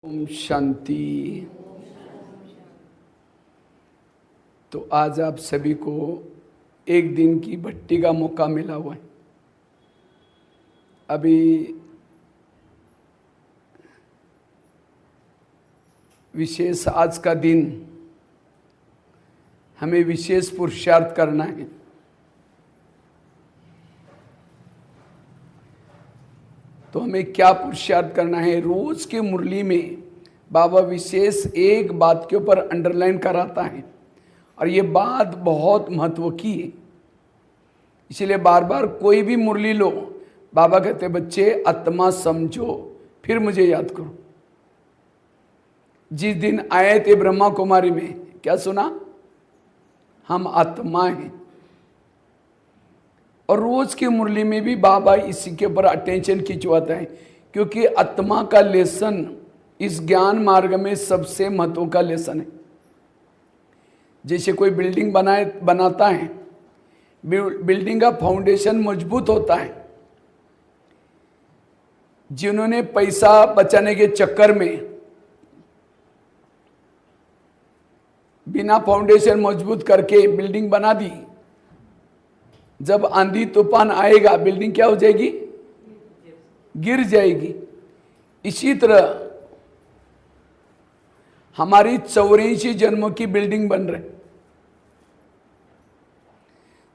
ओम शांति। तो आज आप सभी को एक दिन की भट्टी का मौका मिला हुआ है। अभी विशेष आज का दिन हमें विशेष पुरुषार्थ करना है। तो हमें क्या पुरुषार्थ करना है? रोज की मुरली में बाबा विशेष एक बात के ऊपर अंडरलाइन कराता है और ये बात बहुत महत्व की है। इसलिए बार बार कोई भी मुरली लो, बाबा कहते बच्चे आत्मा समझो, फिर मुझे याद करो। जिस दिन आए थे ब्रह्मा कुमारी में, क्या सुना? हम आत्मा हैं। और रोज की मुरली में भी बाबा इसी के ऊपर अटेंशन खिंचवाता है, क्योंकि आत्मा का लेसन इस ज्ञान मार्ग में सबसे महत्व का लेसन है। जैसे कोई बिल्डिंग बनाता है, बिल्डिंग का फाउंडेशन मजबूत होता है। जिन्होंने पैसा बचाने के चक्कर में बिना फाउंडेशन मजबूत करके बिल्डिंग बना दी, जब आंधी तूफान आएगा बिल्डिंग क्या हो जाएगी? गिर जाएगी। इसी तरह हमारी 84 जन्मों की बिल्डिंग बन रही।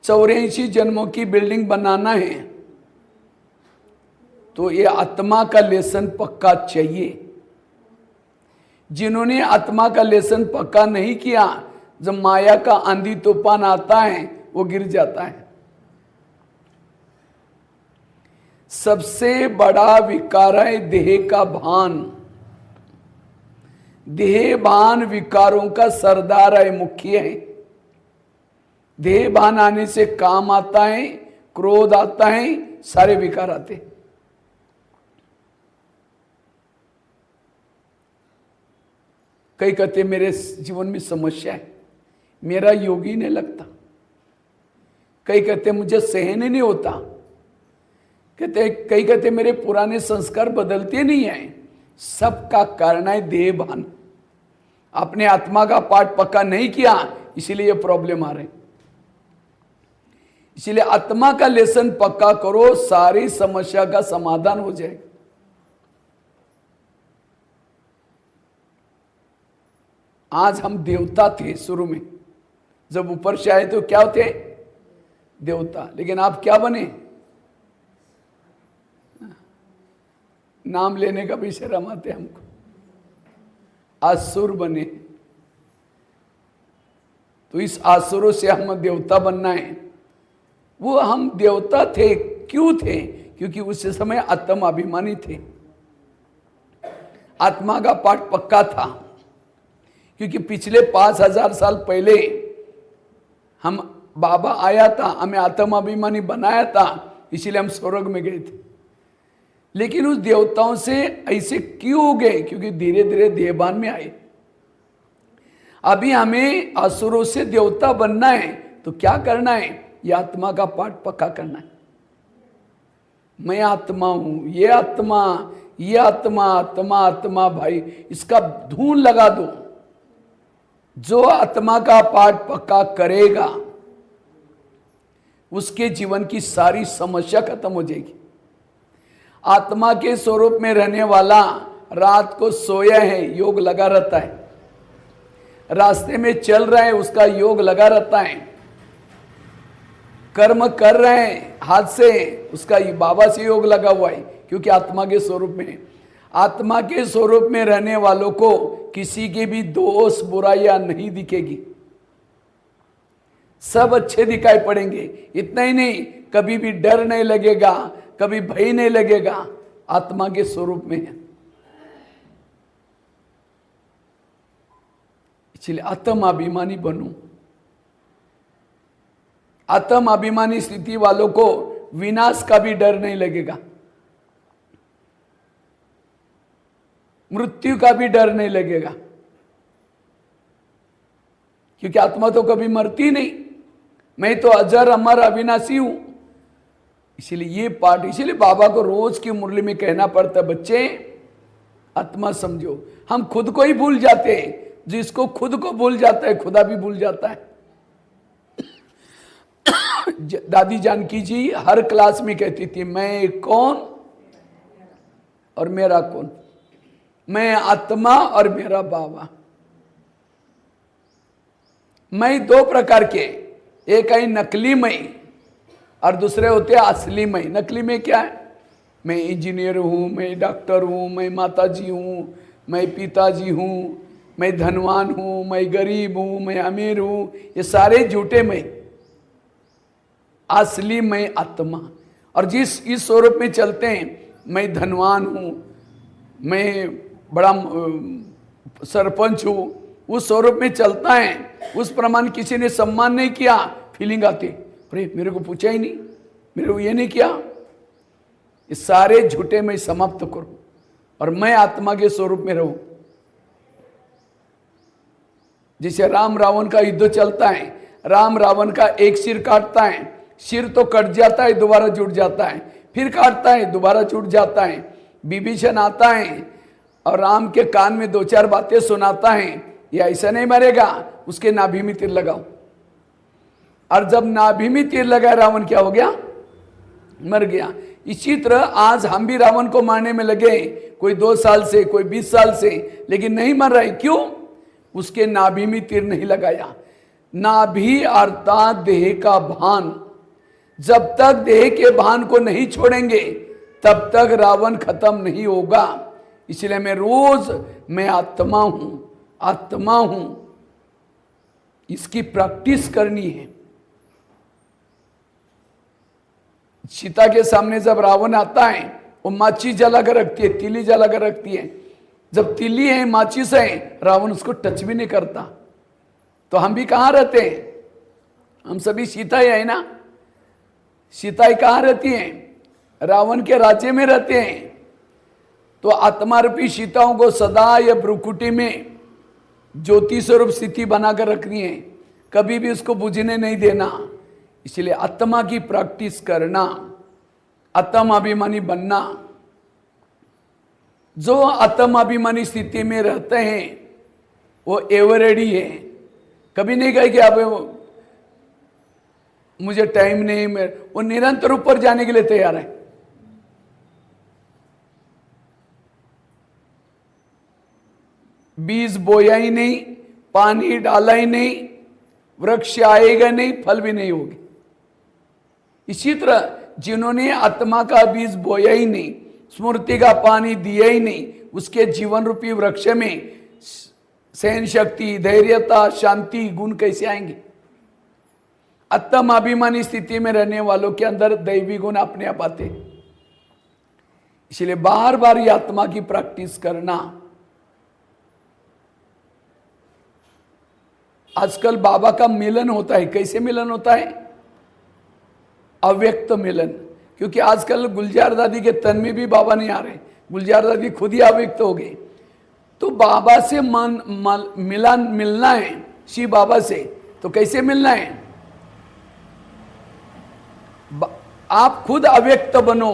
84 जन्मों की बिल्डिंग बनाना है तो ये आत्मा का लेसन पक्का चाहिए। जिन्होंने आत्मा का लेसन पक्का नहीं किया, जब माया का आंधी तूफान आता है वो गिर जाता है। सबसे बड़ा विकार है देह का भान। देह भान विकारों का सरदार है, मुख्य है। देह भान आने से काम आता है, क्रोध आता है, सारे विकार आते हैं। कई कहते मेरे जीवन में समस्या है, मेरा योगी नहीं लगता। कई कहते मुझे सहन नहीं होता। कई कहते मेरे पुराने संस्कार बदलते नहीं हैं। सबका कारण है देह भान। अपने आत्मा का पाठ पक्का नहीं किया, इसीलिए ये प्रॉब्लम आ रही। इसीलिए आत्मा का लेसन पक्का करो, सारी समस्या का समाधान हो जाएगा। आज हम देवता थे शुरू में, जब ऊपर से आए तो क्या होते? देवता। लेकिन आप क्या बने? नाम लेने का भी शर्म आते हमको। आसुर बने। तो इस आसुरों से हम देवता बनना है। वो हम देवता थे, क्यों थे? क्योंकि उस समय आत्म अभिमानी थे। आत्मा का पाठ पक्का था, क्योंकि पिछले 5000 साल पहले हम बाबा आया था, हमें आत्म अभिमानी बनाया था, इसीलिए हम स्वर्ग में गए थे। लेकिन उस देवताओं से ऐसे क्यों हो गए? क्योंकि धीरे धीरे देहभान में आए। अभी हमें असुरों से देवता बनना है तो क्या करना है? ये आत्मा का पाठ पक्का करना है। मैं आत्मा हूं, ये आत्मा, ये आत्मा, आत्मा आत्मा। भाई इसका धून लगा दो। जो आत्मा का पाठ पक्का करेगा उसके जीवन की सारी समस्या खत्म हो जाएगी। आत्मा के स्वरूप में रहने वाला रात को सोया है, योग लगा रहता है। रास्ते में चल रहा है, उसका योग लगा रहता है। कर्म कर रहे हैं हाथ से, उसका बाबा से योग लगा हुआ है, क्योंकि आत्मा के स्वरूप में है। आत्मा के स्वरूप में रहने वालों को किसी के भी दोष बुराइयां नहीं दिखेगी, सब अच्छे दिखाई पड़ेंगे। इतना ही नहीं, कभी भी डर नहीं लगेगा, कभी भय नहीं लगेगा। आत्मा के स्वरूप में है। इसलिए आत्म अभिमानी बनो। आत्म अभिमानी स्थिति वालों को विनाश का भी डर नहीं लगेगा, मृत्यु का भी डर नहीं लगेगा, क्योंकि आत्मा तो कभी मरती नहीं। मैं तो अजर अमर अविनाशी हूं। इसीलिए ये पाठ, इसीलिए बाबा को रोज की मुरली में कहना पड़ता है, बच्चे आत्मा समझो। हम खुद को ही भूल जाते हैं, जिसको खुद को भूल जाता है खुदा भी भूल जाता है। दादी जानकी जी हर क्लास में कहती थी, मैं कौन और मेरा कौन, मैं आत्मा और मेरा बाबा। मैं दो प्रकार के, एक है नकली मैं और दूसरे होते हैं असली मैं। नकली में क्या है, मैं इंजीनियर हूँ, मैं डॉक्टर हूँ, मैं माताजी हूँ, मैं पिताजी हूँ, मैं धनवान हूँ, मैं गरीब हूँ, मैं अमीर हूँ, ये सारे झूठे मैं। असली मैं आत्मा। और जिस इस स्वरूप में चलते हैं, मैं धनवान हूँ, मैं बड़ा सरपंच हूँ, उस स्वरूप में चलता है, उस प्रमाण किसी ने सम्मान नहीं किया, फीलिंग आती, अरे मेरे को पूछा ही नहीं, मेरे को ये नहीं किया। ये सारे झूठे मैं समाप्त करूं और मैं आत्मा के स्वरूप में रहूं। जैसे राम रावण का युद्ध चलता है, राम रावण का एक सिर काटता है, सिर तो कट जाता है, दोबारा जुड़ जाता है, फिर काटता है, दोबारा जुड़ जाता है। विभीषण आता है और राम के कान में दो चार बातें सुनाता है, ये ऐसा नहीं मरेगा, उसके नाभि में तीर लगाओ। और जब नाभि में तीर लगाया, रावण क्या हो गया, मर गया। इसी तरह आज हम भी रावण को मारने में लगे, कोई 2 साल से, कोई 20 साल से, लेकिन नहीं मर रहा है। क्यों? उसके नाभि में तीर नहीं लगाया। नाभि अर्थात देह का भान, जब तक देह के भान को नहीं छोड़ेंगे तब तक रावण खत्म नहीं होगा। इसलिए मैं रोज मैं आत्मा हूं, आत्मा हूं, इसकी प्रैक्टिस करनी है। सीता के सामने जब रावण आता है, वो माचिस जला कर रखती है, तीली जला कर रखती है। जब तीली है, माचिस है, रावण उसको टच भी नहीं करता। तो हम भी कहाँ रहते हैं? हम सभी सीता ही है ना। सीता ही कहाँ रहती हैं? रावण के राज्य में रहते हैं। तो आत्मा रूपी सीताओं को सदा या भ्रुकुटी में ज्योति स्वरूप स्थिति बनाकर रखनी है, कभी भी उसको बुझने नहीं देना। इसलिए आत्मा की प्रैक्टिस करना, आत्म अभिमानी बनना। जो आत्म अभिमानी स्थिति में रहते हैं वो एवर रेडी है। कभी नहीं कहे कि अब मुझे टाइम नहीं, वो निरंतर ऊपर जाने के लिए तैयार है। बीज बोया ही नहीं, पानी डाला ही नहीं, वृक्ष आएगा नहीं, फल भी नहीं होगी। इसी तरह जिन्होंने आत्मा का बीज बोया ही नहीं, स्मृति का पानी दिया ही नहीं, उसके जीवन रूपी वृक्ष में सहन शक्ति, धैर्यता, शांति गुण कैसे आएंगे? आत्म अभिमानी स्थिति में रहने वालों के अंदर दैवी गुण अपने आप आते। इसलिए बार बार ये आत्मा की प्रैक्टिस करना। आजकल बाबा का मिलन होता है, कैसे मिलन होता है? अव्यक्त मिलन। क्योंकि आजकल गुलजार दादी के तन में भी बाबा नहीं आ रहे, गुलजार दादी खुद ही अव्यक्त हो गए। तो बाबा से मिलना है, शिव बाबा से, तो कैसे मिलना है? आप खुद अव्यक्त बनो,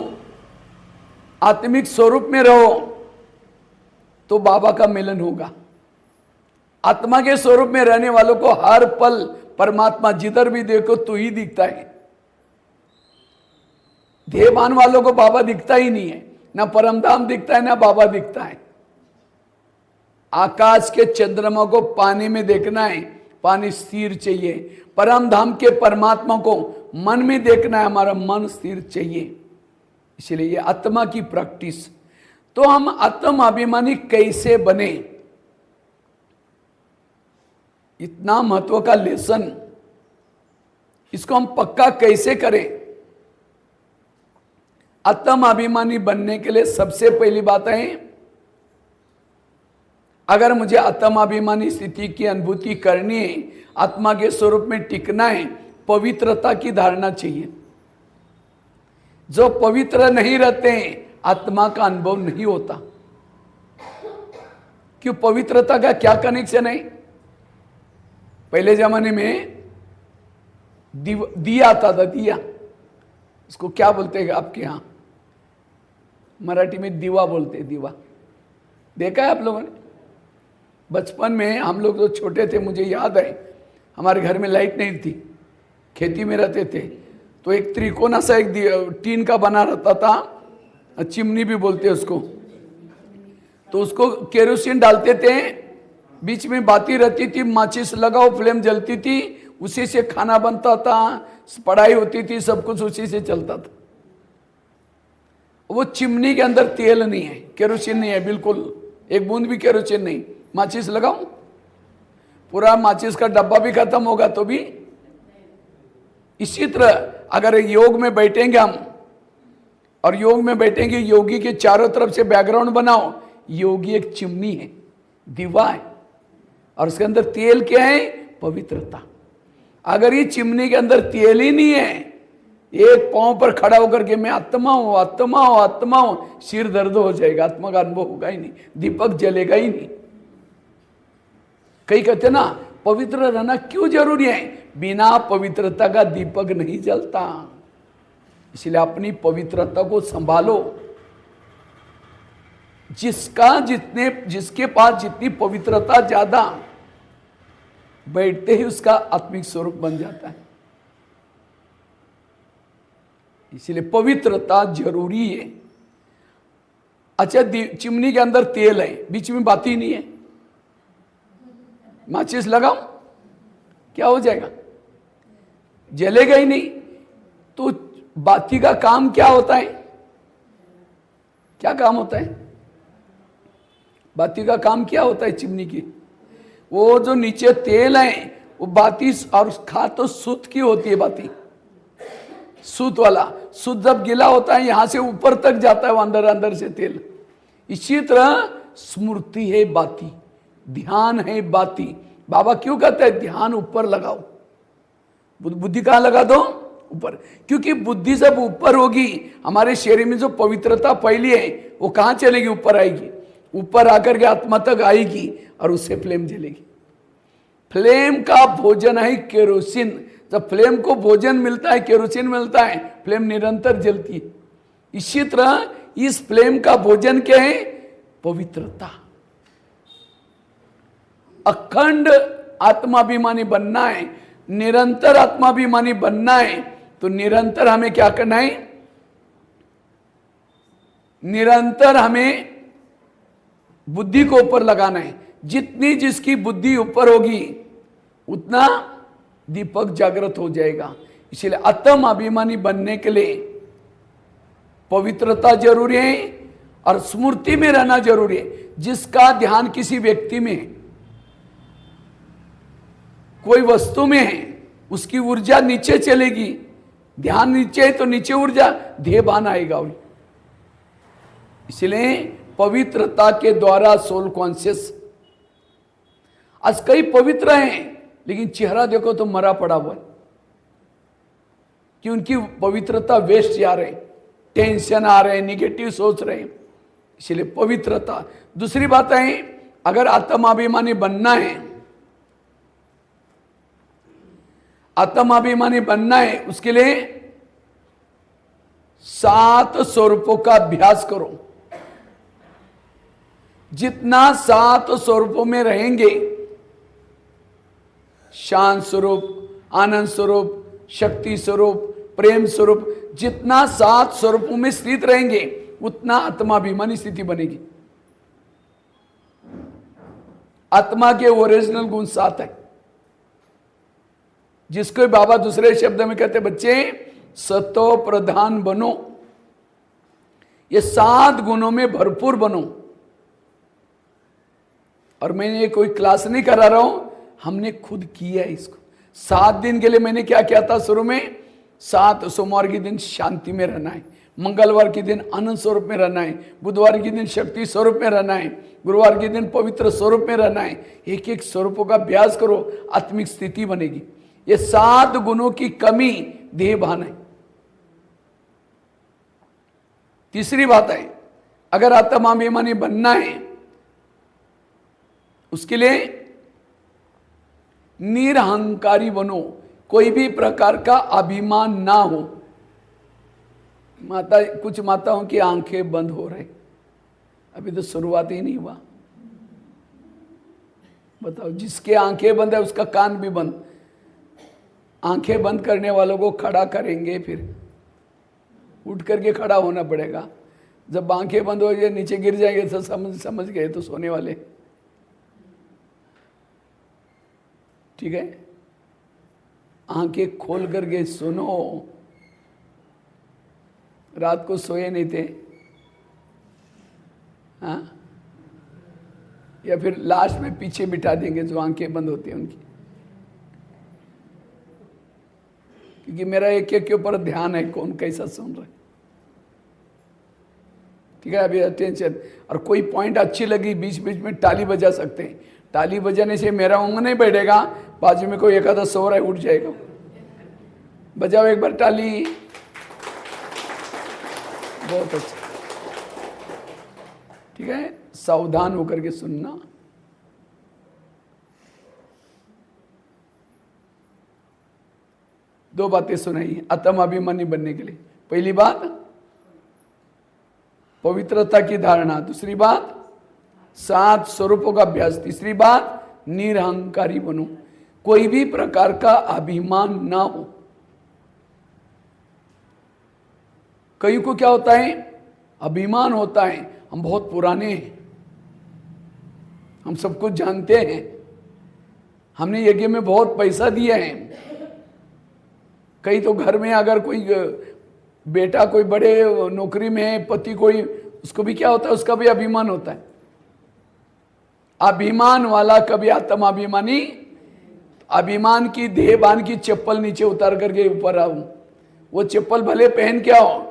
आत्मिक स्वरूप में रहो, तो बाबा का मिलन होगा। आत्मा के स्वरूप में रहने वालों को हर पल परमात्मा, जिधर भी देखो तू ही दिखता है। देहभान वालों को बाबा दिखता ही नहीं है, ना परमधाम दिखता है, ना बाबा दिखता है। आकाश के चंद्रमा को पानी में देखना है, पानी स्थिर चाहिए। परम धाम के परमात्मा को मन में देखना है, हमारा मन स्थिर चाहिए। इसलिए ये आत्मा की प्रैक्टिस। तो हम आत्म अभिमानी कैसे बने, इतना महत्व का लेसन, इसको हम पक्का कैसे करें? आत्म अभिमानी बनने के लिए सबसे पहली बात है, अगर मुझे आत्माभिमानी स्थिति की अनुभूति करनी है, आत्मा के स्वरूप में टिकना है, पवित्रता की धारणा चाहिए। जो पवित्र नहीं रहते हैं, आत्मा का अनुभव नहीं होता। क्यों? पवित्रता का क्या कनेक्शन है? पहले जमाने में दिया आता था, दिया, इसको क्या बोलते हैं आपके यहां? मराठी में दीवा बोलते हैं, दीवा। देखा है आप लोगों ने? बचपन में हम लोग जो छोटे थे, मुझे याद है, हमारे घर में लाइट नहीं थी, खेती में रहते थे, तो एक त्रिकोना सा एक टीन का बना रहता था, चिमनी भी बोलते हैं उसको, तो उसको केरोसिन डालते थे, बीच में बाती रहती थी, माचिस लगाओ, फ्लेम जलती थी, उसी से खाना बनता था, पढ़ाई होती थी, सब कुछ उसी से चलता था। वो चिमनी के अंदर तेल नहीं है, केरोसिन नहीं है, बिल्कुल एक बूंद भी केरोसिन नहीं। माचिस लगाओ, पूरा माचिस का डब्बा भी खत्म होगा तो भी। इसी तरह अगर योग में बैठेंगे हम, और योग में बैठेंगे, योगी के चारों तरफ से बैकग्राउंड बनाओ, योगी एक चिमनी है, दीवा है, और उसके अंदर तेल क्या है? पवित्रता। अगर ये चिमनी के अंदर तेल ही नहीं है, एक पांव पर खड़ा होकर के मैं आत्मा हूं, आत्मा हूं, आत्मा हूं, सिर दर्द हो जाएगा, आत्मा का अनुभव होगा ही नहीं, दीपक जलेगा ही नहीं। कई कहते ना पवित्र रहना क्यों जरूरी है? बिना पवित्रता का दीपक नहीं जलता। इसलिए अपनी पवित्रता को संभालो। जिसके पास जितनी पवित्रता ज्यादा, बैठते ही उसका आत्मिक स्वरूप बन जाता है। इसलिए पवित्रता जरूरी है। अच्छा, चिमनी के अंदर तेल है, बीच में बाती नहीं है, माचिस लगाओ, क्या हो जाएगा? जलेगा ही नहीं। तो बाती का काम क्या होता है? क्या काम होता है? बाती का काम क्या होता है चिमनी की? वो जो नीचे तेल है, वो बाती, और खा तो सूत की होती है बाती, सूत वाला। सूत जब गीला होता है, यहां से ऊपर तक जाता है वो, अंदर अंदर से तेल। इसी तरह स्मृति है बाती, ध्यान है बाती। बाबा क्यों कहते हैं ध्यान ऊपर लगाओ? बुद्धि कहां लगा दो? ऊपर। क्योंकि बुद्धि जब ऊपर होगी, हमारे शरीर में जो पवित्रता फैली है वो कहां चलेगी? ऊपर आएगी, ऊपर आकर के आत्मा तक आएगी, और उससे फ्लेम जलेगी। फ्लेम का भोजन है केरोसिन। जब फ्लेम को भोजन मिलता है, केरोसिन मिलता है, फ्लेम निरंतर जलती है। इसी तरह इस फ्लेम का भोजन क्या है? पवित्रता। अखंड आत्माभिमानी बनना है, निरंतर आत्माभिमानी बनना है, तो निरंतर हमें क्या करना है? निरंतर हमें बुद्धि को ऊपर लगाना है। जितनी जिसकी बुद्धि ऊपर होगी, उतना दीपक जागृत हो जाएगा। इसलिए आत्म अभिमानी बनने के लिए पवित्रता जरूरी है, और स्मृति में रहना जरूरी है। जिसका ध्यान किसी व्यक्ति में है, कोई वस्तु में है, उसकी ऊर्जा नीचे चलेगी। ध्यान नीचे है तो नीचे ऊर्जा, ध्येय भान आएगा। इसलिए पवित्रता के द्वारा सोल कॉन्शियस। आज कई पवित्र हैं, लेकिन चेहरा देखो तो मरा पड़ा हुआ, कि उनकी पवित्रता वेस्ट जा रहे, टेंशन आ रहे, निगेटिव सोच रहे। इसलिए पवित्रता। दूसरी बात है, अगर आत्माभिमानी बनना है, आत्माभिमानी बनना है, उसके लिए 7 स्वरूपों का अभ्यास करो। जितना 7 स्वरूपों में रहेंगे, शांत स्वरूप, आनंद स्वरूप, शक्ति स्वरूप, प्रेम स्वरूप, जितना 7 स्वरूपों में स्थित रहेंगे, उतना आत्माभिमानी स्थिति बनेगी। आत्मा के ओरिजिनल गुण 7 है, जिसको बाबा दूसरे शब्द में कहते, बच्चे सतो प्रधान बनो। ये 7 गुणों में भरपूर बनो। और मैंने कोई क्लास नहीं करा रहा हूं, हमने खुद किया है इसको। 7 दिन के लिए मैंने क्या किया था शुरू में? 7 सोमवार के दिन शांति में रहना है, मंगलवार के दिन आनंद स्वरूप में रहना है, बुधवार के दिन शक्ति स्वरूप में रहना है, गुरुवार के दिन पवित्र स्वरूप में रहना है। एक एक स्वरूपों का अभ्यास करो, आत्मिक स्थिति बनेगी। ये 7 गुणों की कमी देह भान है। तीसरी बात है, अगर आत्माभिमानी बनना है, उसके लिए निरहंकारी बनो, कोई भी प्रकार का अभिमान ना हो। कुछ माताओं की आंखें बंद हो रही, अभी तो शुरुआत ही नहीं हुआ। बताओ, जिसके आंखें बंद है उसका कान भी बंद। आंखें बंद करने वालों को खड़ा करेंगे, फिर उठ करके खड़ा होना पड़ेगा। जब आंखें बंद हो जाए नीचे गिर जाएंगे तो समझ गए तो सोने वाले। ठीक है, आंखें खोल करके सुनो। रात को सोए नहीं थे? हाँ, या फिर लास्ट में पीछे बिठा देंगे जो आंखें बंद होती हैं उनकी। क्योंकि मेरा एक एक के ऊपर ध्यान है, कौन कैसा सुन रहा है। ठीक है, अभी अटेंशन। और कोई पॉइंट अच्छी लगी बीच बीच में ताली बजा सकते हैं। ताली बजाने से मेरा ऊँग नहीं बैठेगा, बाजू में कोई एक आधा सो रहा है उठ जाएगा। बजाओ एक बार ताली। बहुत अच्छा। ठीक है, सावधान होकर के सुनना। दो बातें सुनाई आत्म अभिमानी बनने के लिए। पहली बात पवित्रता की धारणा, दूसरी बात 7 स्वरूपों का अभ्यास, तीसरी बात निरहंकारी बनो। कोई भी प्रकार का अभिमान ना हो। कई को क्या होता है, अभिमान होता है, हम बहुत पुराने हैं, हम सब कुछ जानते हैं, हमने यज्ञ में बहुत पैसा दिया है। कई तो घर में अगर कोई बेटा कोई बड़े नौकरी में है, पति कोई, उसको भी क्या होता है, उसका भी अभिमान होता है। अभिमान वाला कभी आत्माभिमानी, अभिमान की देहबान की चप्पल नीचे उतार करके ऊपर आऊं। वो चप्पल भले पहन क्या हो,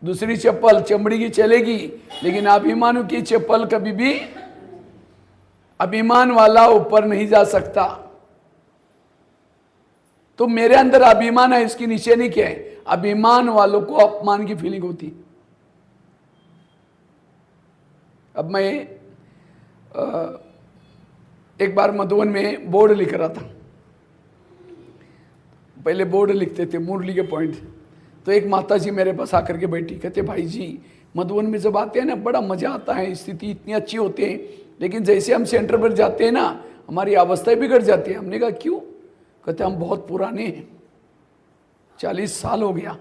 दूसरी चप्पल चमड़ी की चलेगी, लेकिन अभिमान की चप्पल कभी भी, अभिमान वाला ऊपर नहीं जा सकता। तो मेरे अंदर अभिमान है, इसकी नीचे नहीं क्या है। अभिमान वालों को अपमान की फीलिंग होती। अब मैं एक बार मधुबन में बोर्ड लिख रहा था। पहले बोर्ड लिखते थे मुरली के पॉइंट। तो एक माता जी मेरे पास आकर के बैठी, कहते भाई जी मधुबन में जब आते हैं ना बड़ा मजा आता है, स्थिति इतनी अच्छी होती है, लेकिन जैसे हम सेंटर पर जाते हैं ना हमारी अवस्था बिगड़ जाती है। हमने कहा क्यों? कहते हम बहुत पुराने हैं, 40 साल हो गया।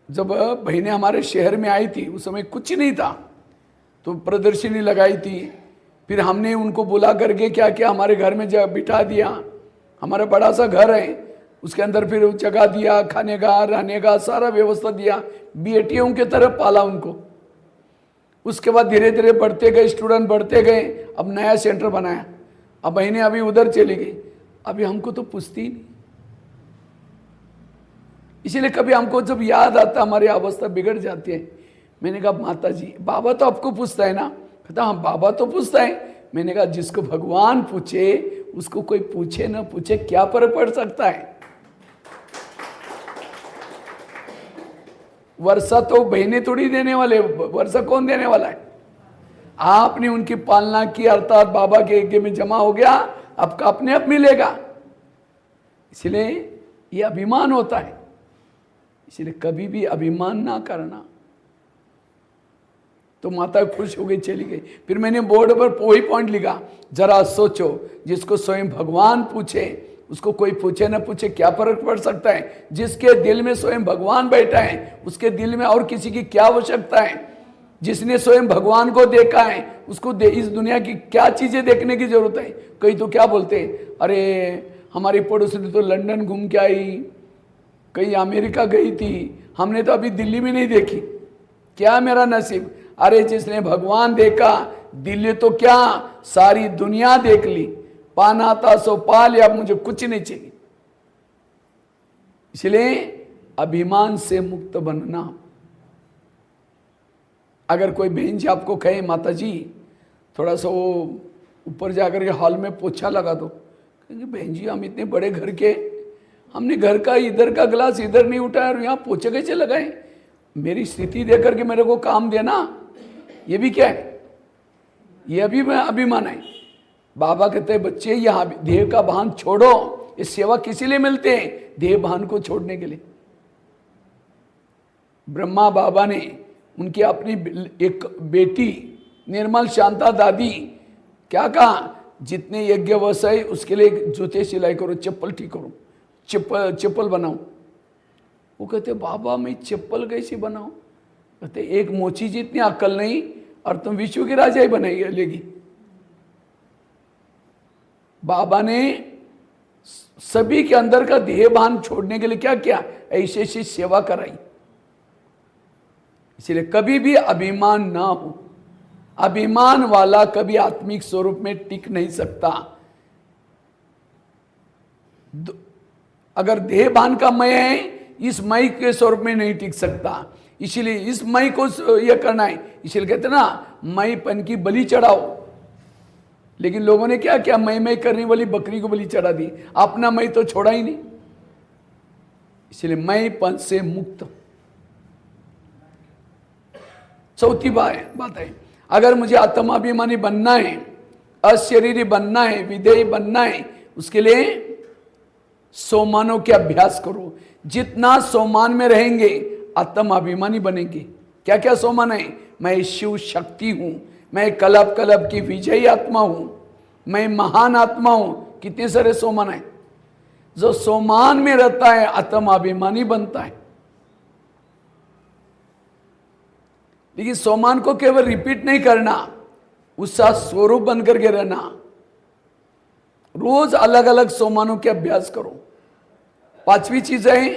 जब बहनें हमारे शहर में आई थी उस समय कुछ नहीं था, तो प्रदर्शनी लगाई थी, फिर हमने उनको बुला करके क्या किया, हमारे घर में बिठा दिया। हमारा बड़ा सा घर है, उसके अंदर फिर जगह दिया, खाने का रहने का सारा व्यवस्था दिया, बेटियों की तरह पाला उनको। उसके बाद धीरे धीरे बढ़ते गए, स्टूडेंट बढ़ते गए, अब नया सेंटर बनाया। अब बहनें अभी उधर चली गई, अभी हमको तो पूछती ही नहीं। इसीलिए कभी हमको जब याद आता हमारी अवस्था बिगड़ जाती है। मैंने कहा माता जी बाबा तो आपको पूछता है ना? कहता हाँ बाबा तो पूछता है। मैंने कहा जिसको भगवान पूछे उसको कोई पूछे ना पूछे क्या फर्क पड़ सकता है। वर्षा तो बहनें थोड़ी देने वाले, वर्षा कौन देने वाला है? आपने उनकी पालना की, अर्थात बाबा के यज्ञ में जमा हो गया, आपका अपने आप मिलेगा। इसलिए ये अभिमान होता है, इसलिए कभी भी अभिमान ना करना। तो माता खुश हो गई, चली गई। फिर मैंने बोर्ड पर वही पॉइंट लिखा, जरा सोचो जिसको स्वयं भगवान पूछे उसको कोई पूछे ना पूछे क्या फर्क पड़ सकता है। जिसके दिल में स्वयं भगवान बैठा है उसके दिल में और किसी की क्या आवश्यकता है। जिसने स्वयं भगवान को देखा है उसको इस दुनिया की क्या चीजें देखने की जरूरत है। कई तो क्या बोलते हैं, अरे हमारी पड़ोसी तो लंदन घूम के आई, कहीं अमेरिका गई थी, हमने तो अभी दिल्ली में नहीं देखी, क्या मेरा नसीब। अरे जिसने भगवान देखा, दिल्ली तो क्या सारी दुनिया देख ली, पाना था सो पा लिया, अब मुझे कुछ नहीं चाहिए। इसलिए अभिमान से मुक्त बनना। अगर कोई बहन जी आपको कहे माता जी थोड़ा सा वो ऊपर जाकर के हॉल में पोछा लगा दो, कहेंगे बहन जी हम इतने बड़े घर के, हमने घर का इधर का गिलास इधर नहीं उठाया और यहाँ पोछे कैसे लगाए? मेरी स्थिति देख करके मेरे को काम देना, ये भी क्या है? ये अभी मैं अभिमान है। बाबा कहते हैं बच्चे यहाँ देह का भान छोड़ो। ये सेवा किसी लिए मिलते हैं? देह भान को छोड़ने के लिए। ब्रह्मा बाबा ने उनकी अपनी एक बेटी निर्मल शांता दादी क्या कहा? जितने यज्ञ व्यवसाय उसके लिए जूते सिलाई करो, चप्पल ठीक करो, चप्पल बनाओ। वो कहते बाबा मैं चप्पल कैसी बनाऊं? कहते एक मोची जितनी अक्ल नहीं और तुम विश्व की राजा ही बनाई लेगी। बाबा ने सभी के अंदर का देहभान छोड़ने के लिए क्या किया? ऐसी ऐसी सेवा कराई। इसलिए कभी भी अभिमान ना हो। अभिमान वाला कभी आत्मिक स्वरूप में टिक नहीं सकता। अगर देहभान का मय है, इस मय के स्वरूप में नहीं टिक सकता। इसीलिए इस मय को यह करना है। इसलिए कहते ना मयपन की बलि चढ़ाओ। लेकिन लोगों ने क्या किया? मय करने वाली बकरी को बलि चढ़ा दी, अपना मय तो छोड़ा ही नहीं। इसलिए मयपन से मुक्त। चौथी बात है, अगर मुझे आत्माभिमानी बनना है, अशरीरी बनना है, विधेयी बनना है, उसके लिए सोमानों के अभ्यास करो। जितना सोमान में रहेंगे आत्माभिमानी बनेंगे। क्या क्या सोमान है? मैं शिव शक्ति हूं, मैं कलब कलब की विजयी आत्मा हूं, मैं महान आत्मा हूं। कितने सारे सोमान है। जो सोमान में रहता है आत्माभिमानी बनता है। लेकिन सोमान को केवल रिपीट नहीं करना, उसका स्वरूप बनकर के रहना। रोज अलग अलग सोमानों के अभ्यास करो। पांचवी चीज है,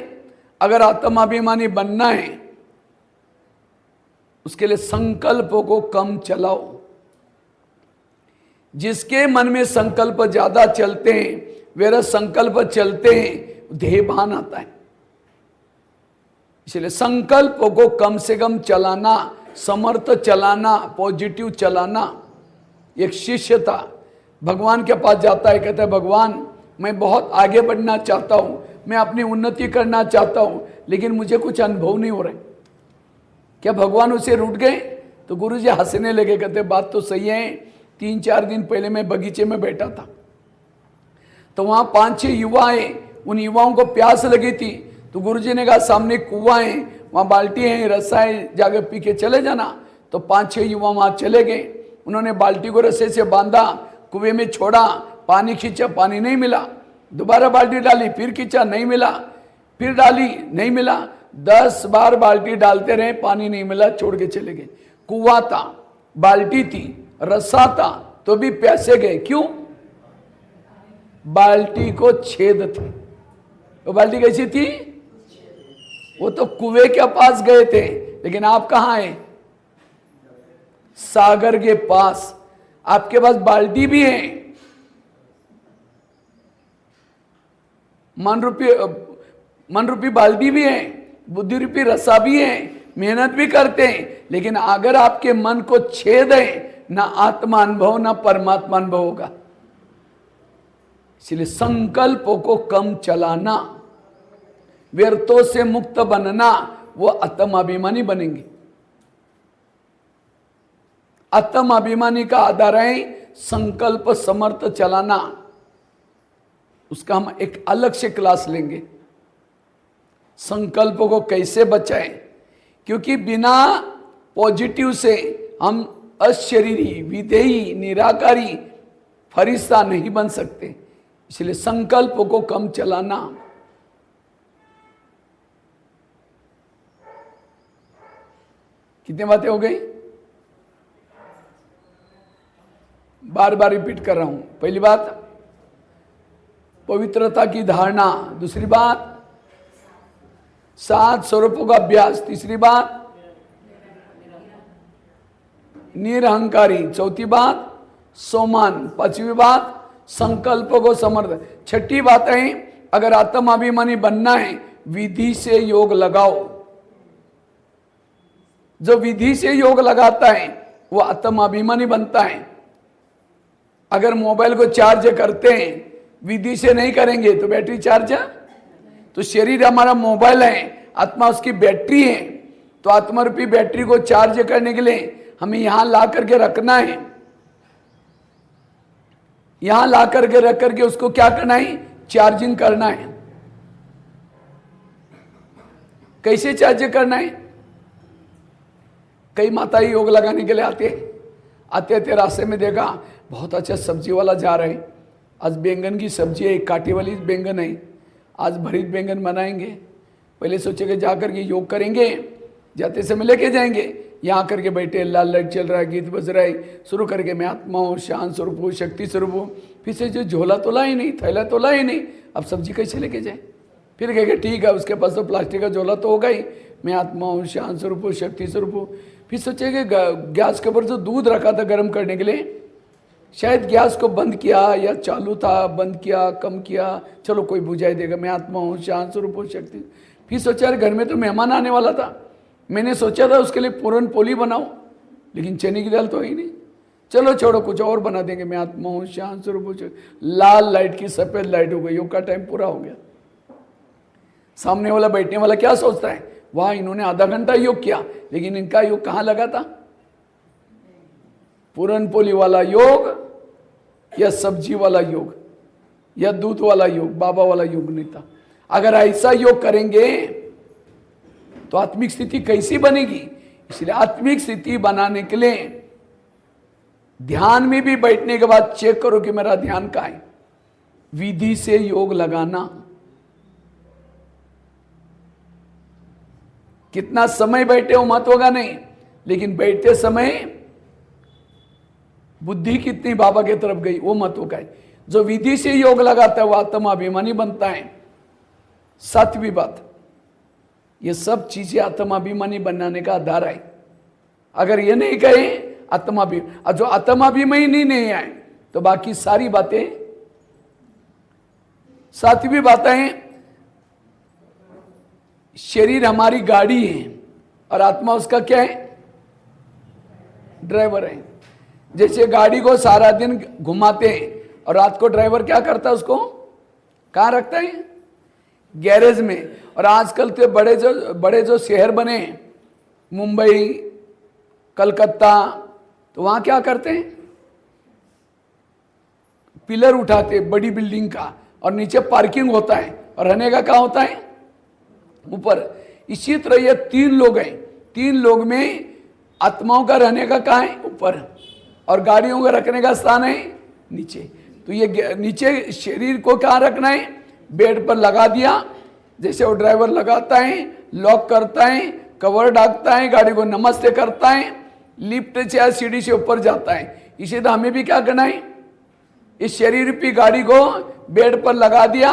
अगर आत्माभिमानी बनना है उसके लिए संकल्पों को कम चलाओ। जिसके मन में संकल्प ज्यादा चलते हैं, वे संकल्प चलते हैं, देहभान आता है। इसलिए संकल्पों को कम से कम चलाना, समर्थ चलाना, पॉजिटिव चलाना। एक शिष्य था, भगवान के पास जाता है, कहता है भगवान मैं बहुत आगे बढ़ना चाहता हूं, मैं अपनी उन्नति करना चाहता हूं, लेकिन मुझे कुछ अनुभव नहीं हो रहा है। क्या भगवान उसे रूठ गए? तो गुरुजी हंसने लगे, कहते बात तो सही है। 3-4 दिन पहले मैं बगीचे में बैठा था, तो वहां 5-6 युवा आए। उन युवाओं को प्यास लगी थी, तो गुरुजी ने कहा सामने कुआं है, वहां बाल्टी है, रस्सा है, जाके पी के चले जाना। तो 5-6 युवा वहां चले गए। उन्होंने बाल्टी को रस्से से बांधा, कुएं में छोड़ा, पानी खींचा, पानी नहीं मिला। दोबारा बाल्टी डाली, फिर खींचा, नहीं मिला, फिर डाली, नहीं मिला। 10 बार बाल्टी डालते रहे, पानी नहीं मिला, छोड़ के चले गए। कुआं था, बाल्टी थी, रस्सा था, तो भी प्यासे गए। क्यों? बाल्टी को छेद थी। वो बाल्टी कैसी थी? वो तो कुएं के पास गए थे, लेकिन आप कहां हैं? सागर के पास। आपके पास बाल्टी भी है, मन रूपी बाल्टी भी है, बुद्धि रूपी रस्सा भी है, मेहनत भी करते हैं, लेकिन अगर आपके मन को छेद है, ना आत्मा अनुभव ना परमात्मा अनुभव होगा। इसलिए संकल्पों को कम चलाना, व्यर्थों से मुक्त बनना, वो आत्माभिमानी बनेंगे। आत्माभिमानी का आधार है संकल्प समर्थ चलाना। उसका हम एक अलग से क्लास लेंगे। संकल्प को कैसे बचाएं, क्योंकि बिना पॉजिटिव से हम अशरीरी, विधेयी, निराकारी फरिश्ता नहीं बन सकते। इसलिए संकल्प को कम चलाना। कितनी बातें हो गई? बार बार रिपीट कर रहा हूं। पहली बात पवित्रता की धारणा, दूसरी बात 7 स्वरूपों का अभ्यास, तीसरी बात निरहंकारी, चौथी बात सोमान, पांचवी बात संकल्प को समर्थ, छठी बात है अगर आत्माभिमानी बनना है विधि से योग लगाओ। जो विधि से योग लगाता है वो आत्माभिमानी बनता है। अगर मोबाइल को चार्ज करते हैं, विधि से नहीं करेंगे तो बैटरी चार्ज है। तो शरीर हमारा मोबाइल है, आत्मा उसकी बैटरी है। तो आत्मा रूपी बैटरी को चार्ज करने के लिए हमें यहां ला करके रखना है। यहां ला करके रख करके उसको क्या करना है? चार्जिंग करना है। कैसे चार्ज करना है? कई माताएं योग लगाने के लिए आते हैं, आते आते रास्ते में देखा बहुत अच्छा सब्जी वाला जा रहे हैं, आज बैंगन की सब्जी है, कांटे वाली बैंगन है, आज भरित बैंगन बनाएंगे। पहले सोचे कि जा करके योग करेंगे, जाते समय लेके जाएंगे, यहाँ करके बैठे, लाल लाइट चल रहा है, गीत बज रहा है, शुरू करके मैं आत्मा हूँ, शांत स्वरूप हूँ, शक्ति स्वरूप हूँ। फिर से जो झोला तोला ही नहीं, थैला तोला ही नहीं, अब सब्जी कैसे लेके जाए? फिर कहेंगे ठीक है, उसके पास तो प्लास्टिक का झोला तो होगा ही, मैं आत्मा हूँ, शांत स्वरूप हूँ, शक्ति स्वरूप हूँ। फिर सोचे कि गैस के ऊपर जो दूध रखा था गर्म करने के लिए, शायद गैस को बंद किया या चालू था, बंद किया, कम किया, चलो कोई बुझाई देगा, मैं आत्मा हूँ, शांत स्वरूप हूँ, शक्ति। फिर सोचा यार घर में तो मेहमान आने वाला था, मैंने सोचा था उसके लिए पूरन पोली बनाऊं, लेकिन चने की दाल तो ही नहीं, चलो छोड़ो कुछ और बना देंगे, मैं आत्मा हूँ, शांत स्वरूप हूँ। लाल लाइट की सफेद लाइट हो गई, योग का टाइम पूरा हो गया। सामने वाला बैठने वाला क्या सोचता है, वाह इन्होंने आधा घंटा योग किया, लेकिन इनका योग कहाँ लगा था? पूरन पोली वाला योग या सब्जी वाला योग या दूध वाला योग, बाबा वाला योग नहीं था। अगर ऐसा योग करेंगे तो आत्मिक स्थिति कैसी बनेगी? इसलिए आत्मिक स्थिति बनाने के लिए ध्यान में भी बैठने के बाद चेक करो कि मेरा ध्यान कहाँ है। विधि से योग लगाना, कितना समय बैठे हो मत होगा नहीं, लेकिन बैठते समय बुद्धि कितनी बाबा की तरफ गई वो मत होगा। जो विधि से योग लगाता है वो आत्माभिमानी बनता है। सातवीं बात, ये सब चीजें आत्माभिमानी बनाने का आधार है। अगर ये नहीं कहे जो आत्माभिमानी नहीं आए तो बाकी सारी बातें। सातवीं बात है, शरीर हमारी गाड़ी है और आत्मा उसका क्या है? ड्राइवर है। जैसे गाड़ी को सारा दिन घुमाते हैं और रात को ड्राइवर क्या करता है? उसको कहाँ रखता है? गैरेज में। और आजकल तो बड़े जो शहर बने, मुंबई, कलकत्ता, तो वहाँ क्या करते हैं? पिलर उठाते बड़ी बिल्डिंग का और नीचे पार्किंग होता है और रहने का क्या होता है? ऊपर। इसी तरह ये तीन लोग हैं, तीन लोग में आत्माओं का रहने का कहाँ है? ऊपर, और गाड़ियों का रखने का स्थान है नीचे। तो ये नीचे शरीर को कहाँ रखना है? बेड पर लगा दिया, जैसे वो ड्राइवर लगाता है, लॉक करता है, कवर ढकता है, गाड़ी को नमस्ते करता है, लिफ्ट से या सीढ़ी से ऊपर जाता है। इसी तरह हमें भी क्या करना है? इस शरीर की गाड़ी को बेड पर लगा दिया,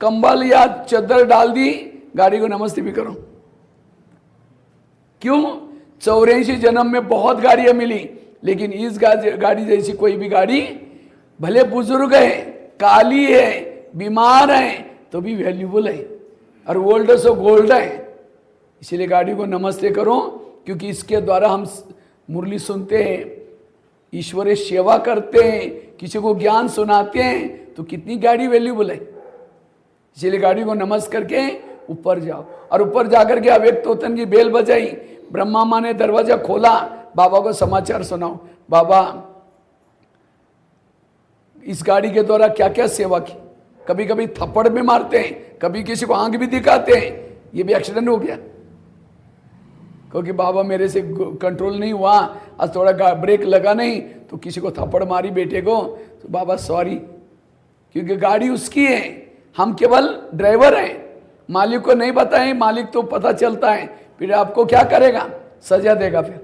कंबल या चादर डाल दी, गाड़ी को नमस्ते भी करो। क्यों? 84 जन्म में बहुत गाड़ियां मिली, लेकिन इस गाड़ी जैसी कोई भी गाड़ी, भले बुजुर्ग है, काली है, बीमार है, तो भी वैल्यूबल है और ओल्ड सो गोल्ड है। इसीलिए गाड़ी को नमस्ते करो, क्योंकि इसके द्वारा हम मुरली सुनते हैं, ईश्वरीय सेवा करते हैं, किसी को ज्ञान सुनाते हैं, तो कितनी गाड़ी वैल्यूबल है। इसीलिए गाड़ी को नमस्कार करके ऊपर जाओ। और ऊपर जाकर के अव्यक्त तोतन की बेल बजाई, ब्रह्मा माँ ने दरवाजा खोला, बाबा को समाचार सुनाओ, बाबा इस गाड़ी के द्वारा क्या क्या सेवा की। कभी कभी थप्पड़ भी मारते हैं, कभी किसी को आंख भी दिखाते हैं, ये भी एक्सीडेंट हो गया, क्योंकि बाबा मेरे से कंट्रोल नहीं हुआ, आज थोड़ा ब्रेक लगा नहीं तो किसी को थप्पड़ मारी बेटे को, तो बाबा सॉरी, क्योंकि गाड़ी उसकी है, हम केवल ड्राइवर हैं। मालिक को नहीं बताएं, मालिक तो पता चलता है, फिर आपको क्या करेगा? सजा देगा फिर।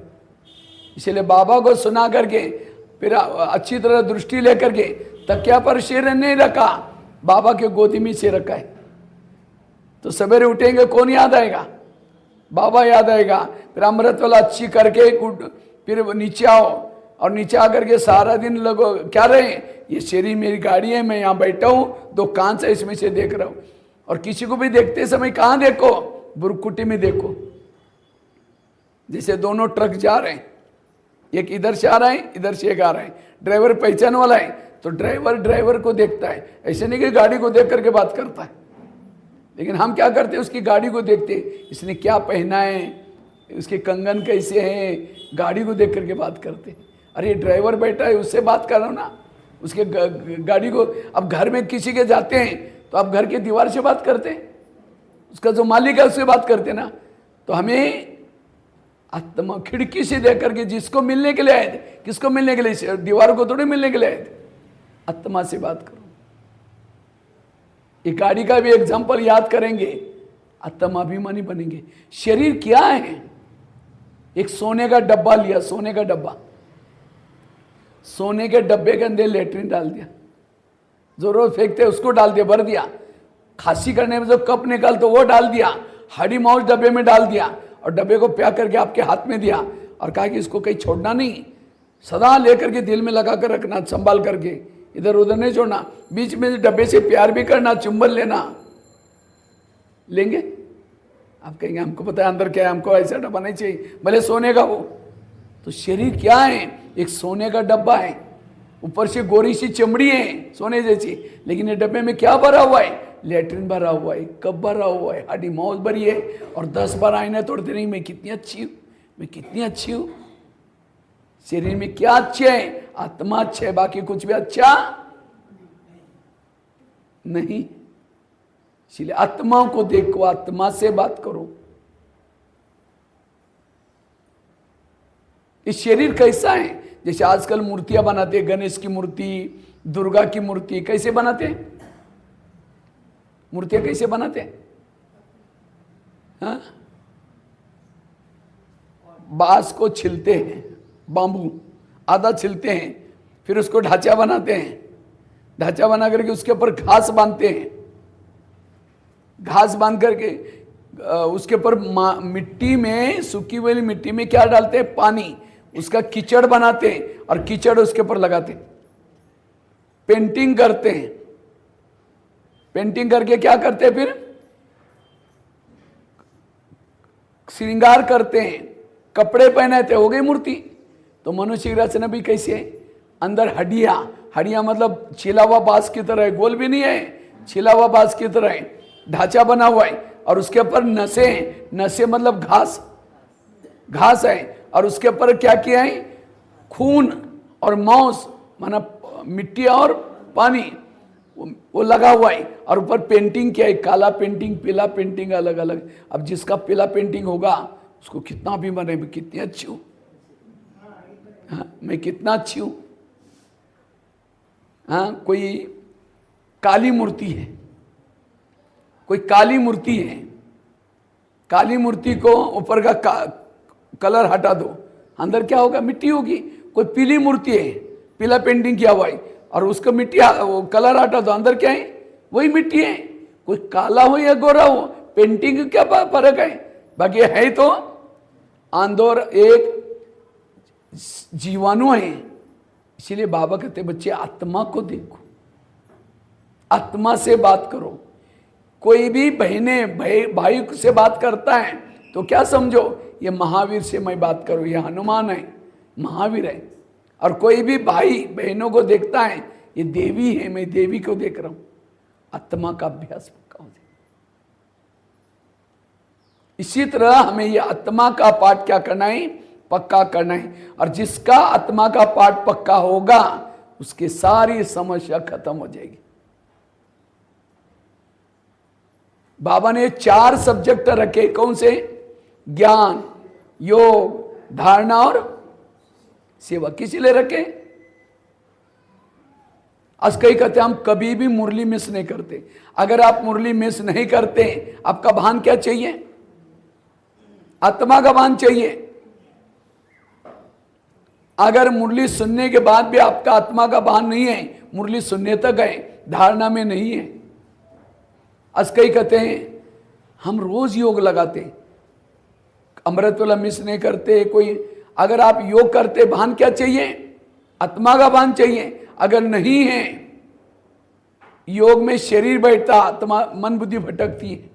इसलिए बाबा को सुना करके फिर अच्छी तरह दृष्टि लेकर के तकिया पर सिर नहीं रखा, बाबा के गोदी में सिर रखा है, तो सवेरे उठेंगे कौन याद आएगा? बाबा याद आएगा। फिर अमृत वाला अच्छी करके फिर नीचे आओ, और नीचे आकर के सारा दिन लगो क्या रहे, ये शरीर मेरी गाड़ी है, मैं यहाँ बैठा हूँ, दो कान से इसमें से देख रहा हूँ। और किसी को भी देखते समय कहाँ देखो? बुरकुटी में देखो। जैसे दोनों ट्रक जा रहे हैं, एक इधर से आ रहा है, इधर से एक आ रहा है, ड्राइवर पहचान वाला है तो ड्राइवर को देखता है, ऐसे नहीं कि गाड़ी को देख करके बात करता है। लेकिन हम क्या करते हैं? उसकी गाड़ी को देखते, इसने क्या पहना है, उसके कंगन कैसे हैं, गाड़ी को देख करके बात करते। अरे ड्राइवर बैठा है, उससे बात करो ना, उसके गाड़ी को। अब घर में किसी के जाते हैं तो आप घर के दीवार से बात करते हैं, उसका जो मालिक है उससे बात करते ना। तो हमें आत्मा खिड़की से देख करके जिसको मिलने के लिए आए थे, किसको मिलने के लिए? दीवार को थोड़ी मिलने के लिए आए थे। आत्मा से बात करो। एक गाड़ी का भी एग्जाम्पल याद करेंगे, आत्माभिमानी बनेंगे। शरीर क्या है? एक सोने का डब्बा लिया, सोने का डब्बा, सोने के डब्बे के अंदर लेटरिन डाल दिया, जो रोज फेंकते उसको डाल दिया, भर दिया। खांसी करने में जो कप निकाल तो वो डाल दिया, हरी माउस डब्बे में डाल दिया और डब्बे को पैक करके आपके हाथ में दिया और कहा कि इसको कहीं छोड़ना नहीं, सदा लेकर के दिल में लगा कर रखना, संभाल करके, इधर उधर नहीं छोड़ना। बीच में डब्बे से प्यार भी करना, चुंबन लेना। लेंगे? आप कहेंगे हमको पता है अंदर क्या है, हमको ऐसा डब्बा नहीं चाहिए, भले सोने का हो। तो शरीर क्या है? एक सोने का डब्बा है, ऊपर से गोरी सी चमड़ी है सोने जैसी, लेकिन ये डब्बे में क्या भरा हुआ है? लेटरिन भरा हुआ है, कप भरा हुआ है, हड्डी माउस भरी है, और 10 बार आईने तोड़ते नहीं, मैं कितनी अच्छी हूँ, मैं कितनी अच्छी हूँ। शरीर में क्या अच्छे है? आत्मा अच्छे है, बाकी कुछ भी अच्छा नहीं। इसलिए आत्मा को देखो, आत्मा से बात करो। इस शरीर कैसा है? जैसे आजकल मूर्तियां बनाते हैं, गणेश की मूर्ति, दुर्गा की मूर्ति, कैसे बनाते हैं? मूर्तियां कैसे बनाते हैं? हाँ? बांस को छिलते हैं, बांबू आधा छिलते हैं, फिर उसको ढांचा बनाते हैं, ढांचा बना करके उसके ऊपर घास बांधते हैं, घास बांध करके उसके ऊपर मिट्टी में, सूखी हुई मिट्टी में क्या डालते हैं? पानी, उसका कीचड़ बनाते हैं और कीचड़ उसके ऊपर लगाते हैं। पेंटिंग करते हैं, पेंटिंग करके क्या करते हैं? फिर श्रृंगार करते हैं, कपड़े पहनाते, हो गई मूर्ति। तो मनुष्य की रचना भी कैसे है? अंदर हड्डियां, हड्डियां मतलब छिला हुआ बांस की तरह है, गोल भी नहीं है, छिला हुआ बांस की तरह है, ढांचा बना हुआ है, और उसके ऊपर नसें, नसें मतलब घास, घास है, और उसके ऊपर क्या किया है? खून और मांस, माना मिट्टी और पानी, वो लगा हुआ है, और ऊपर पेंटिंग किया है, काला पेंटिंग, पीला पेंटिंग, अलग अलग। अब जिसका पीला पेंटिंग होगा उसको कितना भी बने, मैं कितनी अच्छी हूँ, हाँ, मैं कितना अच्छी हूँ। हाँ, कोई काली मूर्ति है, कोई काली मूर्ति है, काली मूर्ति को ऊपर का कलर हटा दो, अंदर क्या होगा? मिट्टी होगी। कोई पीली मूर्ति है, पीला पेंटिंग किया हुआ है, और उसका मिट्टी कलर हटा दो, अंदर क्या है? वही मिट्टी है। कोई काला हो या गोरा हो, पेंटिंग क्या फर्क है? बाकी है तो अंदर एक जीवाणु है। इसीलिए बाबा कहते बच्चे आत्मा को देखो, आत्मा से बात करो। कोई भी बहने भाई से बात करता है तो क्या समझो? ये महावीर से मैं बात करूं, ये हनुमान है, महावीर है। और कोई भी भाई बहनों को देखता है, ये देवी है, मैं देवी को देख रहा हूं। आत्मा का अभ्यास पक्का हो जाए। इसी तरह हमें ये आत्मा का पाठ क्या करना है? पक्का करना है। और जिसका आत्मा का पाठ पक्का होगा उसकी सारी समस्या खत्म हो जाएगी। बाबा ने 4 सब्जेक्ट रखे, कौन से? ज्ञान, योग, धारणा और सेवा। किस लिए रखे? आज कई कहते हैं हम कभी भी मुरली मिस नहीं करते। अगर आप मुरली मिस नहीं करते, आपका भान क्या चाहिए? आत्मा का भान चाहिए। अगर मुरली सुनने के बाद भी आपका आत्मा का भान नहीं है, मुरली सुनने तक है, धारणा में नहीं है। आज कई कहते हैं हम रोज योग लगाते, अमृत वाला मिस नहीं करते कोई। अगर आप योग करते, भान क्या चाहिए? आत्मा का भान चाहिए। अगर नहीं है, योग में शरीर बैठता, आत्मा मन बुद्धि भटकती है।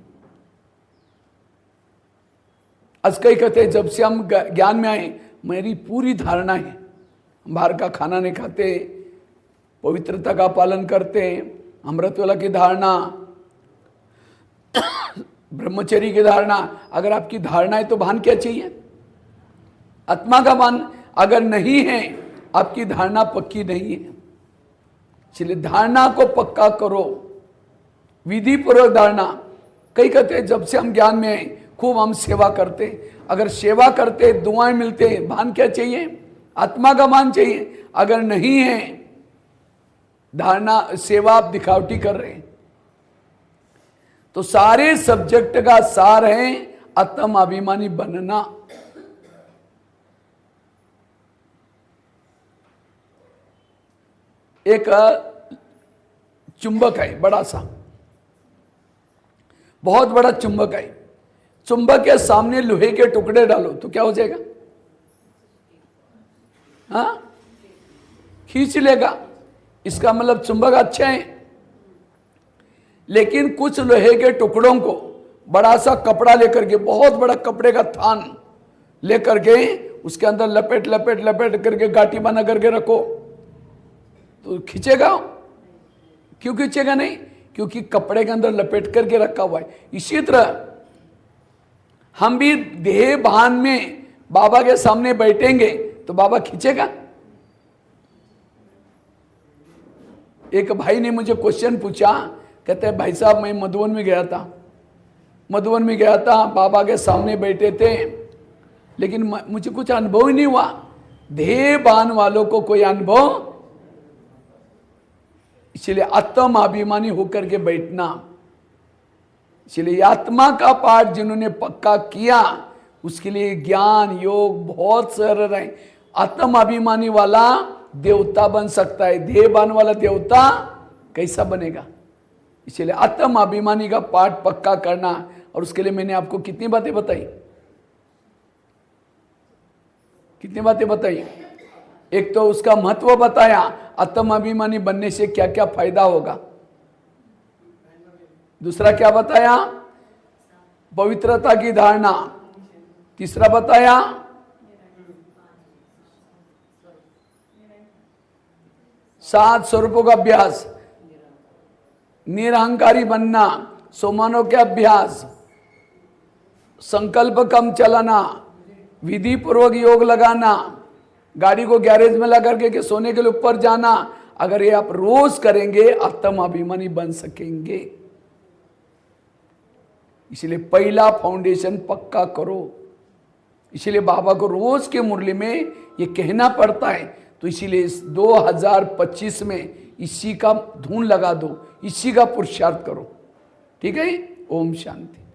आज कई कहते हैं जब से हम ज्ञान में आए, मेरी पूरी धारणा है, हम बाहर का खाना नहीं खाते, पवित्रता का पालन करते, अमृत वाला की धारणा, ब्रह्मचर्य की धारणा। अगर आपकी धारणा है तो भान क्या चाहिए? आत्मा का भान। अगर नहीं है, आपकी धारणा पक्की नहीं है। इसलिए धारणा को पक्का करो, विधि पूर्वक धारणा। कई कहते हैं जब से हम ज्ञान में आए, खूब हम सेवा करते, अगर सेवा करते दुआएं मिलते, भान क्या चाहिए? आत्मा का भान चाहिए। अगर नहीं है धारणा, सेवा आप दिखावटी कर रहे हैं। तो सारे सब्जेक्ट का सार है आत्म अभिमानी बनना। एक चुंबक है बड़ा सा, बहुत बड़ा चुंबक है। चुंबक के सामने लोहे के टुकड़े डालो तो क्या हो जाएगा? हाँ, खींच लेगा। इसका मतलब चुंबक अच्छा है। लेकिन कुछ लोहे के टुकड़ों को बड़ा सा कपड़ा लेकर के, बहुत बड़ा कपड़े का थान लेकर के उसके अंदर लपेट लपेट लपेट करके गांठी बना करके रखो तो खींचेगा? क्यों खींचेगा नहीं? क्योंकि कपड़े के अंदर लपेट करके रखा हुआ है। इसी तरह हम भी देह भान में बाबा के सामने बैठेंगे तो बाबा खींचेगा? एक भाई ने मुझे क्वेश्चन पूछा, कहते हैं भाई साहब मैं मधुबन में गया था, बाबा के सामने बैठे थे, लेकिन मुझे कुछ अनुभव ही नहीं हुआ। देह भान वालों को कोई अनुभव, इसलिए आत्म अभिमानी होकर के बैठना। इसलिए आत्मा का पाठ जिन्होंने पक्का किया उसके लिए ज्ञान योग बहुत सरल है। आत्म अभिमानी वाला देवता बन सकता है, देहबान वाला देवता कैसा बनेगा? इसलिए आत्म अभिमानी का पाठ पक्का करना। और उसके लिए मैंने आपको कितनी बातें बताई? एक तो उसका महत्व बताया, आत्म अभिमानी बनने से क्या क्या फायदा होगा। दूसरा क्या बताया? पवित्रता की धारणा। तीसरा बताया सात स्वरूपों का अभ्यास, निरहंकारी बनना, सोमानों के अभ्यास, संकल्प कम चलाना, विधि पूर्वक योग लगाना, गाड़ी को गैरेज में लगा करके सोने के लिए ऊपर जाना। अगर ये आप रोज करेंगे आत्म अभिमानी बन सकेंगे। इसलिए पहला फाउंडेशन पक्का करो। इसलिए बाबा को रोज के मुरली में ये कहना पड़ता है। तो इसीलिए इस 2025 में इसी का धून लगा दो, इसी का पुरुषार्थ करो। ठीक है? ओम शांति।